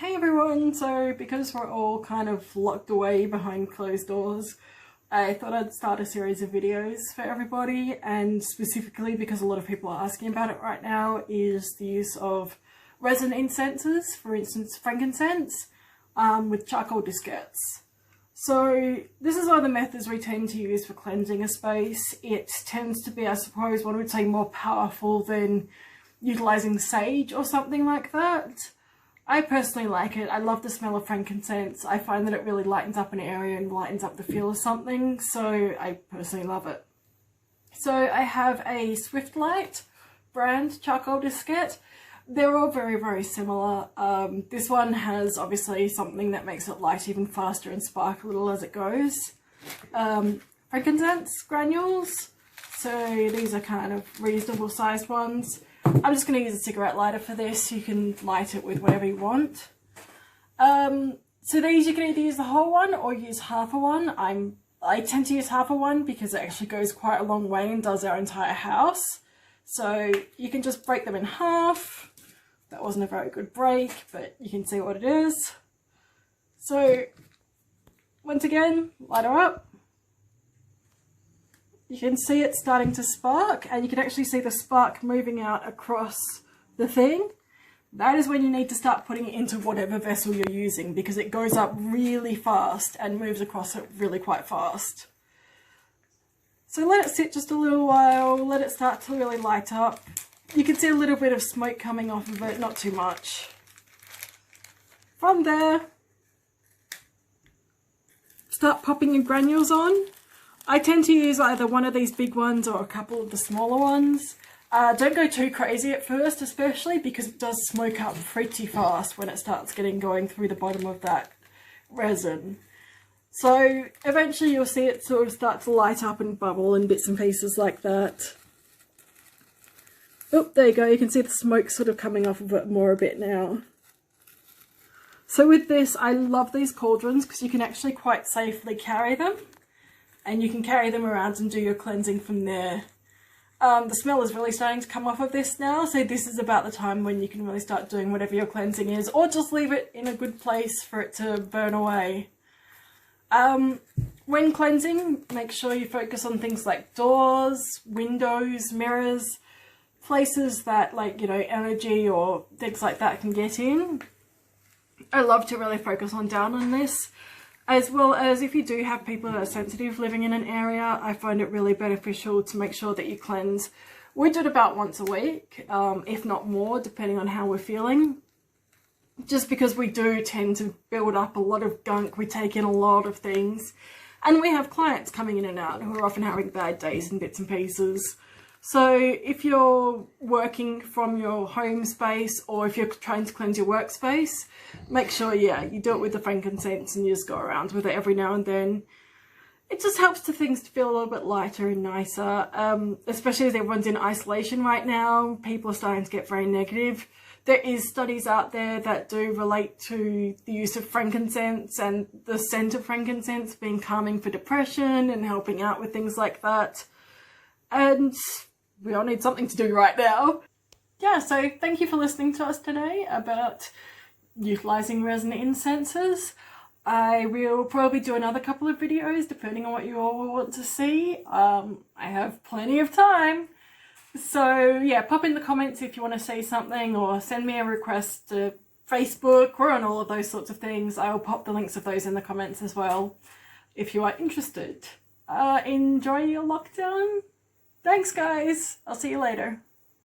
Hey everyone, so because we're all kind of locked away behind closed doors, I thought I'd start a series of videos for everybody, and specifically because a lot of people are asking about it right now is the use of resin incenses, for instance frankincense, with charcoal diskettes. So this is one of the methods we tend to use for cleansing a space. It tends to be, I suppose, one would say more powerful than utilising sage or something like that. I personally like it. I love the smell of frankincense. I find that it really lightens up an area and lightens up the feel of something, so I personally love it. So I have a Swiftlight brand charcoal diskette. They're all very similar. This one has obviously something that makes it light even faster and spark a little as it goes. Frankincense granules. So these are kind of reasonable sized ones. I'm just going to use a cigarette lighter for this. You can light it with whatever you want. So these you can either use the whole one or use half a one. I tend to use half a one because it actually goes quite a long way and does our entire house. So you can just break them in half. That wasn't a very good break, but you can see what it is. So once again, light her up. You can see it starting to spark, and you can actually see the spark moving out across the thing. That is when you need to start putting it into whatever vessel you're using, because it goes up really fast and moves across it really quite fast. So let it sit just a little while, let it start to really light up. You can see a little bit of smoke coming off of it, not too much. From there, start popping your granules on. I tend to use either one of these big ones or a couple of the smaller ones. Don't go too crazy at first, especially because it does smoke up pretty fast when it starts getting going through the bottom of that resin. So eventually you'll see it sort of start to light up and bubble in bits and pieces like that. Oh, there you go, you can see the smoke sort of coming off of it more a bit now. So with this, I love these cauldrons because you can actually quite safely carry them. And you can carry them around and do your cleansing from there. The smell is really starting to come off of this now, so this is about the time when you can really start doing whatever your cleansing is, or just leave it in a good place for it to burn away. When cleansing, make sure you focus on things like doors, windows, mirrors, places that, like, you know, energy or things like that can get in. I love to really focus down on this. As well as if you do have people that are sensitive living in an area, I find it really beneficial to make sure that you cleanse. We do it about once a week, if not more, depending on how we're feeling. Just because we do tend to build up a lot of gunk, we take in a lot of things. And we have clients coming in and out who are often having bad days and bits and pieces. So if you're working from your home space or if you're trying to cleanse your workspace, make sure, you do it with the frankincense and you just go around with it every now and then. It just helps things to feel a little bit lighter and nicer, especially as everyone's in isolation right now. People are starting to get very negative. There is studies out there that do relate to the use of frankincense and the scent of frankincense being calming for depression and helping out with things like that. And we all need something to do right now. Yeah, so thank you for listening to us today about utilising resin incenses. I will probably do another couple of videos depending on what you all want to see. I have plenty of time. So yeah, pop in the comments if you want to say something or send me a request to Facebook. We're on all of those sorts of things. I will pop the links of those in the comments as well if you are interested. Enjoy your lockdown. Thanks guys, I'll see you later.